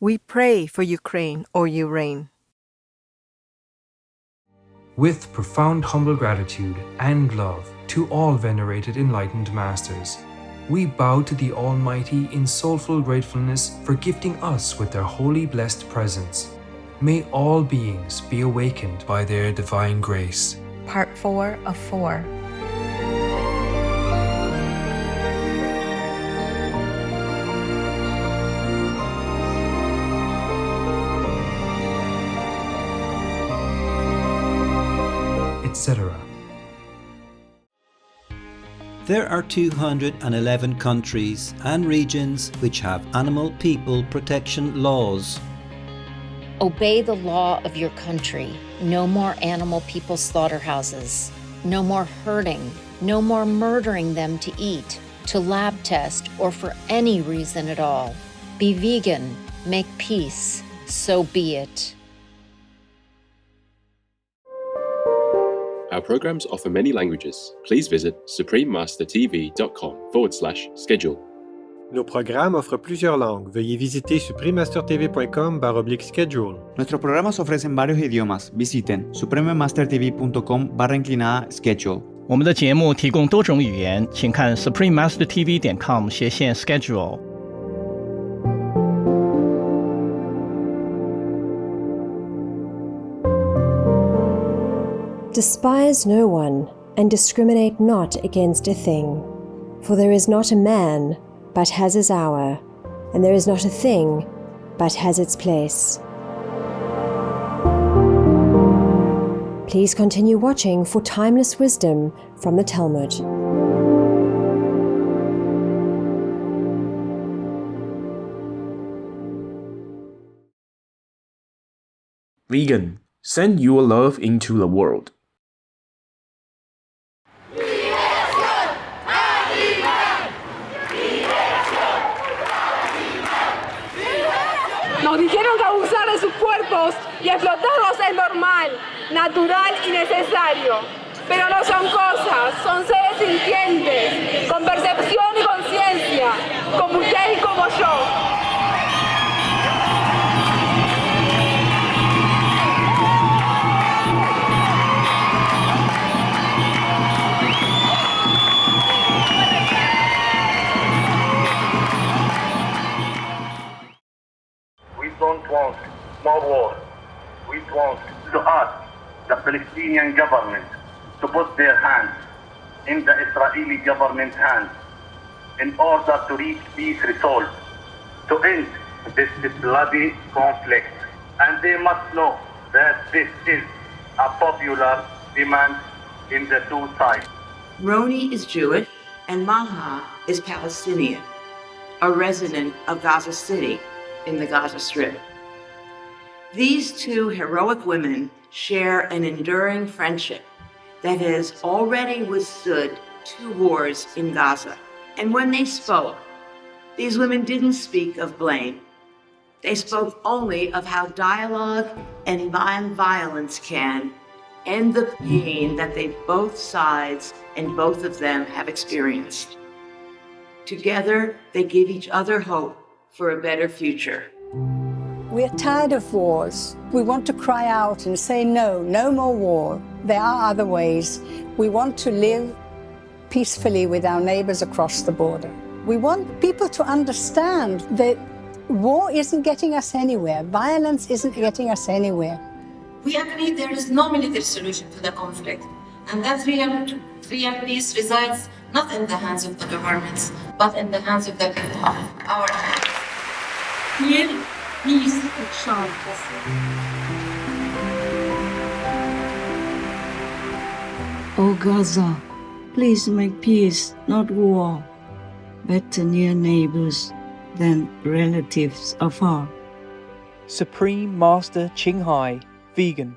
We pray for Ukraine or you reign. With profound humble gratitude and love to all venerated enlightened masters, we bow to the Almighty in soulful gratefulness for gifting us with their holy blessed presence. May all beings be awakened by their divine grace. Part 4 of 4. Etc. There are 211 countries and regions which have animal people protection laws. Obey the law of your country. No more animal people slaughterhouses. No more hurting. No more murdering them to eat, to lab test, or for any reason at all. Be vegan. Make peace. So be it. Our programs offer many languages. Please visit suprememastertv.com/schedule. Nos programas offrent plusieurs langues. Veuillez visiter suprememastertv.com/schedule. Nuestros programas ofrecen varios idiomas. Visiten suprememastertv.com/schedule. 我们的节目提供多种语言，请看 suprememastertv.com/schedule。Despise no one, and discriminate not against a thing. For there is not a man, but has his hour, and there is not a thing, but has its place. Please continue watching for timeless wisdom from the Talmud. Vegan, send your love into the world. Nos dijeron que abusar de sus cuerpos y explotarlos es normal, natural y necesario. Pero no son cosas, son seres sintientes, con percepción y conciencia, como usted y como yo. We don't want more war. We want to ask the Palestinian government to put their hands in the Israeli government's hands in order to reach peace resolve, to end this bloody conflict. And they must know that this is a popular demand in the two sides. Roni is Jewish and Maha is Palestinian, a resident of Gaza City in the Gaza Strip. These two heroic women share an enduring friendship that has already withstood 2 wars in Gaza. And when they spoke, these women didn't speak of blame. They spoke only of how dialogue and violence can end the pain that both sides and both of them have experienced. Together, they give each other hope for a better future. We're tired of wars. We want to cry out and say no more war. There are other ways. We want to live peacefully with our neighbors across the border. We want people to understand that war isn't getting us anywhere. Violence isn't getting us anywhere. We agree there is no military solution to the conflict, and that real peace resides not in the hands of the governments, but in the hands of the people, our hands. Here, peace shall O Gaza, please make peace, not war. Better near neighbors than relatives afar. Supreme Master Qinghai, vegan.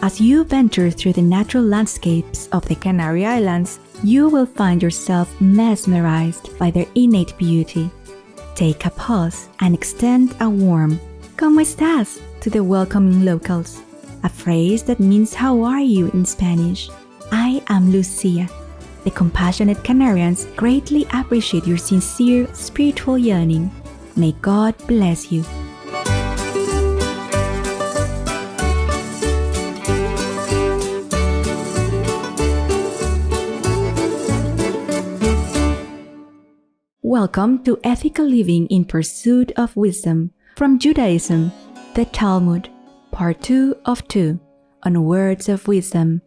As you venture through the natural landscapes of the Canary Islands, you will find yourself mesmerized by their innate beauty. Take a pause and extend a warm "¿Cómo estás?" to the welcoming locals, a phrase that means "How are you?" in Spanish. I am Lucia. The compassionate Canarians greatly appreciate your sincere spiritual yearning. May God bless you. Welcome to Ethical Living in Pursuit of Wisdom from Judaism, the Talmud, Part 2 of 2, on Words of Wisdom.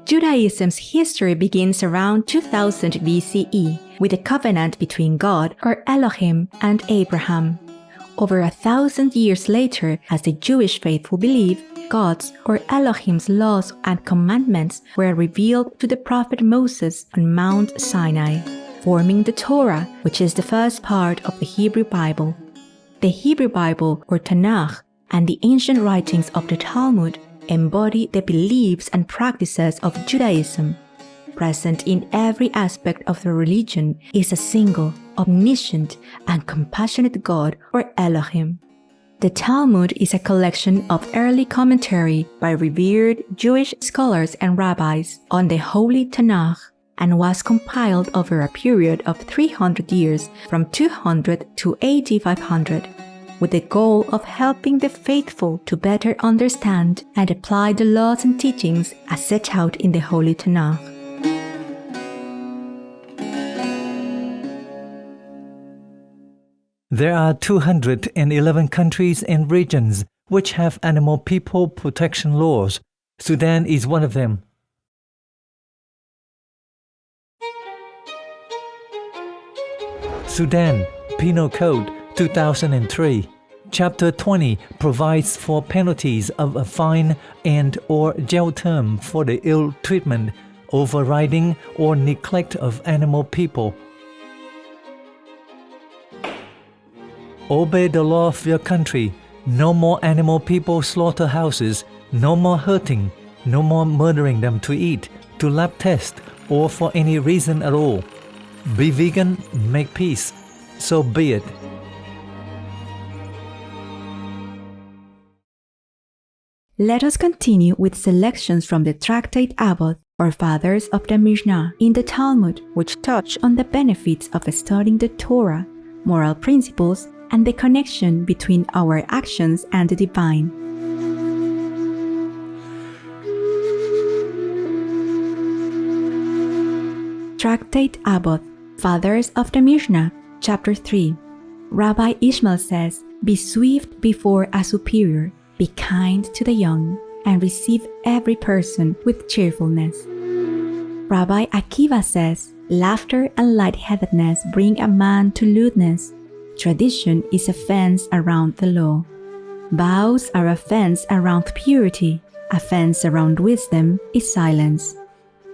Judaism's history begins around 2000 BCE with a covenant between God, or Elohim, and Abraham. Over 1,000 years later, as the Jewish faithful believe, God's or Elohim's laws and commandments were revealed to the prophet Moses on Mount Sinai, forming the Torah, which is the first part of the Hebrew Bible. The Hebrew Bible, or Tanakh, and the ancient writings of the Talmud embody the beliefs and practices of Judaism. Present in every aspect of the religion is a single, omniscient, and compassionate God, or Elohim. The Talmud is a collection of early commentary by revered Jewish scholars and rabbis on the Holy Tanakh, and was compiled over a period of 300 years from 200 to AD 500, with the goal of helping the faithful to better understand and apply the laws and teachings as set out in the Holy Tanakh. There are 211 countries and regions which have animal people protection laws. Sudan is one of them. Sudan, Penal Code 2003. Chapter 20 provides for penalties of a fine and/or jail term for the ill treatment, overriding, or neglect of animal people. Obey the law of your country. No more animal people slaughterhouses, no more hurting, no more murdering them to eat, to lab test, or for any reason at all. Be vegan, make peace. So be it. Let us continue with selections from the Tractate Avot, or Fathers of the Mishnah, in the Talmud, which touch on the benefits of studying the Torah, moral principles, and the connection between our actions and the divine. Tractate Avot, Fathers of the Mishnah, Chapter 3. Rabbi Ishmael says, "Be swift before a superior, be kind to the young, and receive every person with cheerfulness." Rabbi Akiva says, "Laughter and lightheadedness bring a man to lewdness. Tradition is a fence around the law. Vows are a fence around purity. A fence around wisdom is silence."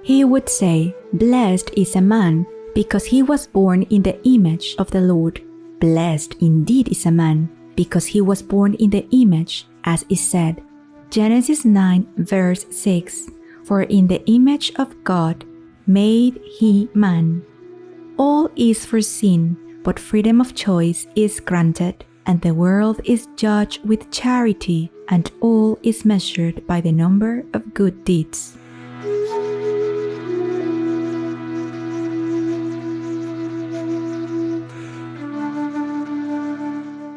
He would say, "Blessed is a man, because he was born in the image of the Lord. Blessed indeed is a man, because he was born in the image, as is said." Genesis 9, verse 6. "For in the image of God made he man." All is foreseen, but freedom of choice is granted, and the world is judged with charity, and all is measured by the number of good deeds.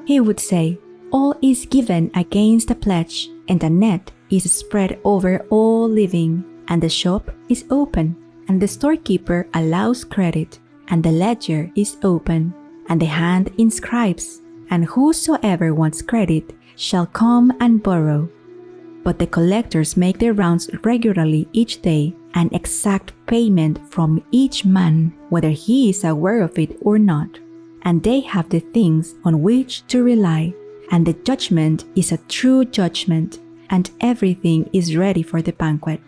He would say, "All is given against a pledge, and a net is spread over all living, and the shop is open, and the storekeeper allows credit, and the ledger is open, and the hand inscribes, and whosoever wants credit shall come and borrow. But the collectors make their rounds regularly each day, and exact payment from each man, whether he is aware of it or not. And they have the things on which to rely, and the judgment is a true judgment, and everything is ready for the banquet."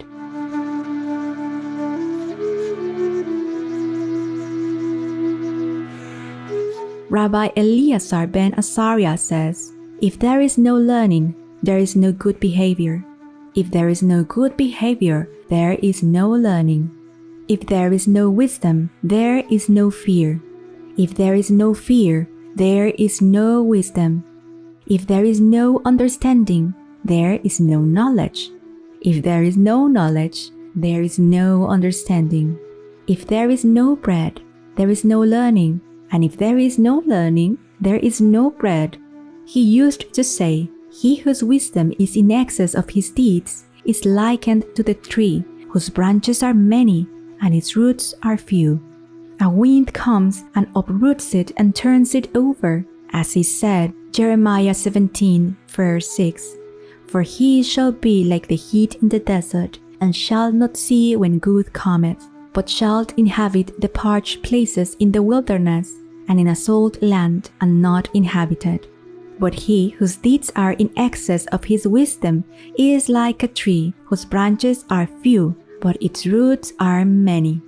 Rabbi Eleazar ben Azariah says, "If there is no learning, there is no good behavior. If there is no good behavior, there is no learning. If there is no wisdom, there is no fear. If there is no fear, there is no wisdom. If there is no understanding, there is no knowledge. If there is no knowledge, there is no understanding. If there is no bread, there is no learning. And if there is no learning, there is no bread. He used to say, "He whose wisdom is in excess of his deeds is likened to the tree whose branches are many and its roots are few. A wind comes and uproots it and turns it over," as he said, Jeremiah 17, verse 6. "For he shall be like the heat in the desert, and shall not see when good cometh, but shall inhabit the parched places in the wilderness, and in a salt land, and not inhabited. But he whose deeds are in excess of his wisdom is like a tree whose branches are few, but its roots are many.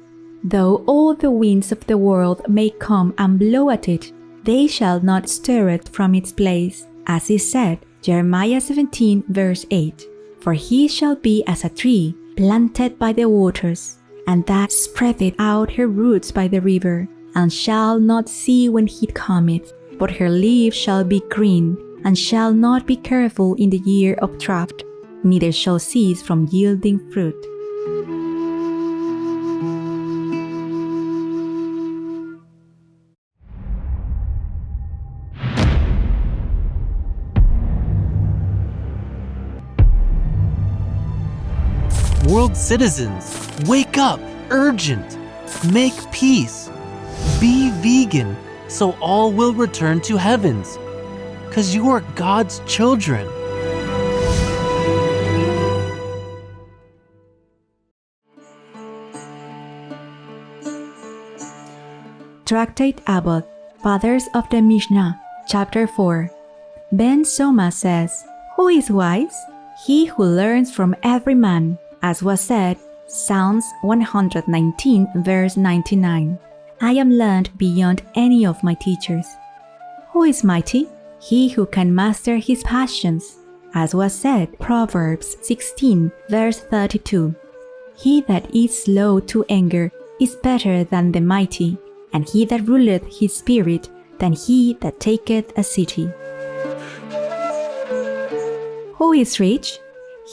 Though all the winds of the world may come and blow at it, they shall not stir it from its place, as is said, Jeremiah 17, verse 8. For he shall be as a tree planted by the waters, and that spreadeth out her roots by the river, and shall not see when heat cometh, but her leaf shall be green, and shall not be careful in the year of drought, neither shall cease from yielding fruit." World citizens, wake up, urgent. Make peace. Be vegan, so all will return to heavens, 'cause you are God's children. Tractate Abbot, Fathers of the Mishnah, Chapter 4. Ben Soma says, "Who is wise? He who learns from every man," as was said, Psalms 119, verse 99. "I am learned beyond any of my teachers." Who is mighty? He who can master his passions, as was said, Proverbs 16, verse 32. "He that is slow to anger is better than the mighty, and he that ruleth his spirit than he that taketh a city." Who is rich?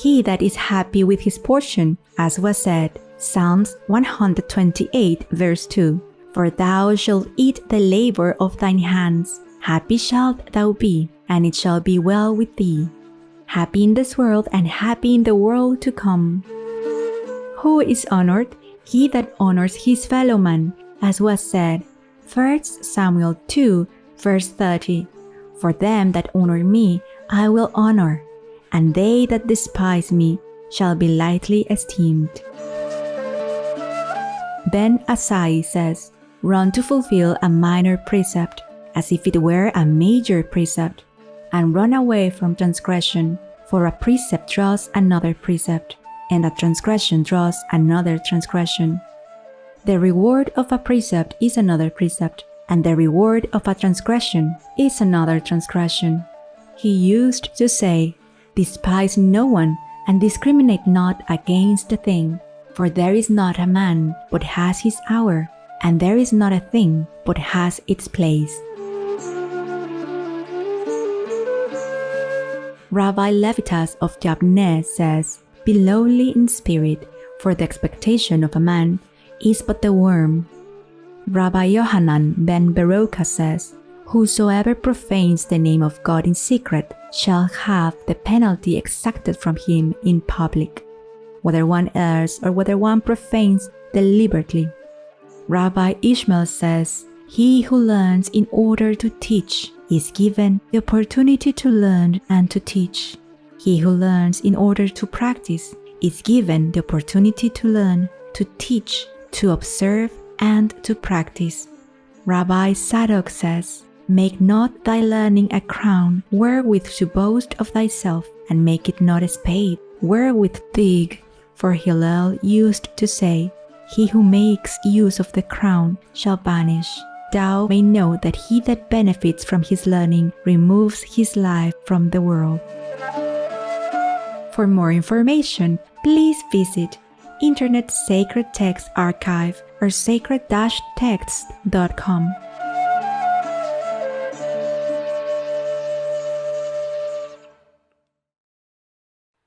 He that is happy with his portion, as was said, Psalms 128, verse 2. "For thou shalt eat the labor of thine hands. Happy shalt thou be, and it shall be well with thee." Happy in this world and happy in the world to come. Who is honored? He that honors his fellow man, as was said, 1 Samuel 2, verse 30. "For them that honor me I will honor, and they that despise me shall be lightly esteemed." Ben Asai says, "Run to fulfill a minor precept, as if it were a major precept, and run away from transgression, for a precept draws another precept, and a transgression draws another transgression. The reward of a precept is another precept, and the reward of a transgression is another transgression." He used to say, "Despise no one, and discriminate not against a thing, for there is not a man but has his hour, and there is not a thing but has its place." Rabbi Levitas of Yabneh says, "Be lowly in spirit, for the expectation of a man is but the worm." Rabbi Yohanan ben Beroka says, "Whosoever profanes the name of God in secret shall have the penalty exacted from him in public, whether one errs or whether one profanes deliberately." Rabbi Ishmael says, "He who learns in order to teach is given the opportunity to learn and to teach. He who learns in order to practice is given the opportunity to learn, to teach, to observe, and to practice." Rabbi Sadok says, "Make not thy learning a crown wherewith to boast of thyself, and make it not a spade wherewith to dig." For Hillel used to say, "He who makes use of the crown shall vanish. Thou may know that he that benefits from his learning removes his life from the world." For more information, please visit Internet Sacred Text Archive or sacred-texts.com.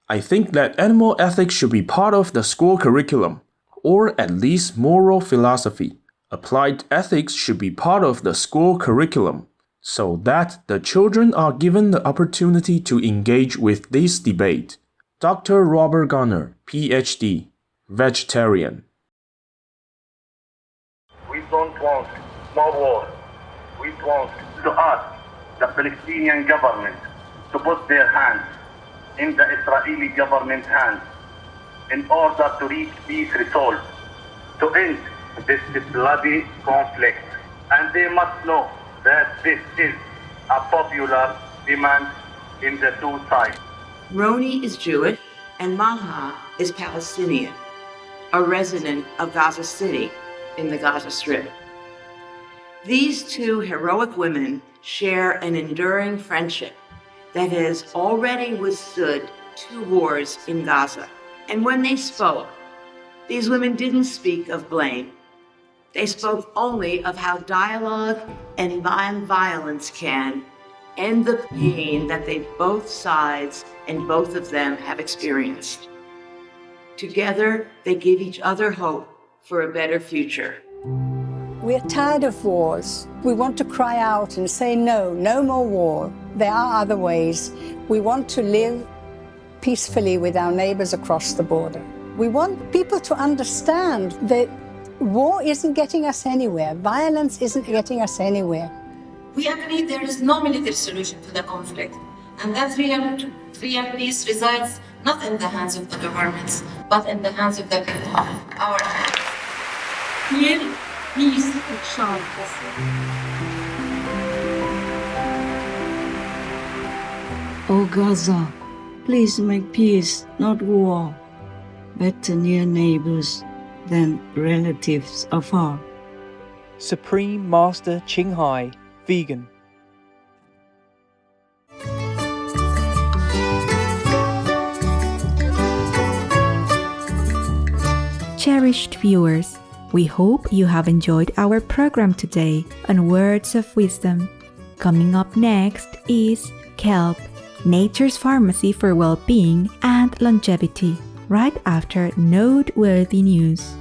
I think that animal ethics should be part of the school curriculum, or at least moral philosophy. Applied ethics should be part of the school curriculum, so that the children are given the opportunity to engage with this debate. Dr. Robert Garner, PhD, vegetarian. We don't want more war. We want to ask the Palestinian government to put their hands in the Israeli government's hands in order to reach peace resolve, to end this bloody conflict. And they must know that this is a popular demand in the two sides. Roni is Jewish and Malha is Palestinian, a resident of Gaza City in the Gaza Strip. These two heroic women share an enduring friendship that has already withstood 2 wars in Gaza. And when they spoke, these women didn't speak of blame. They spoke only of how dialogue and violence can end the pain that both sides and both of them have experienced. Together, they give each other hope for a better future. We're tired of wars. We want to cry out and say no, no more war. There are other ways. We want to live peacefully with our neighbors across the border. We want people to understand that war isn't getting us anywhere. Violence isn't getting us anywhere. We agree there is no military solution to the conflict, and that real peace resides not in the hands of the governments, but in the hands of the people, our hands. Real peace shall. O Gaza, please make peace, not war. Better near neighbors than relatives afar. Supreme Master Qinghai, vegan. Cherished viewers, we hope you have enjoyed our program today on Words of Wisdom. Coming up next is Kelp, Nature's Pharmacy for Well-Being and Longevity, right after noteworthy news.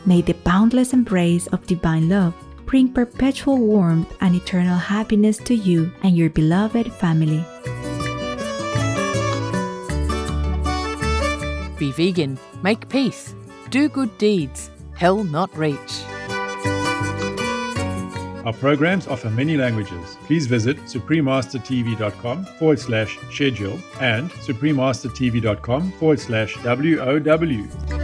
May the boundless embrace of divine love bring perpetual warmth and eternal happiness to you and your beloved family. Be vegan, make peace, do good deeds, hell not reach. Our programs offer many languages. Please visit suprememastertv.com/schedule and suprememastertv.com/WOW.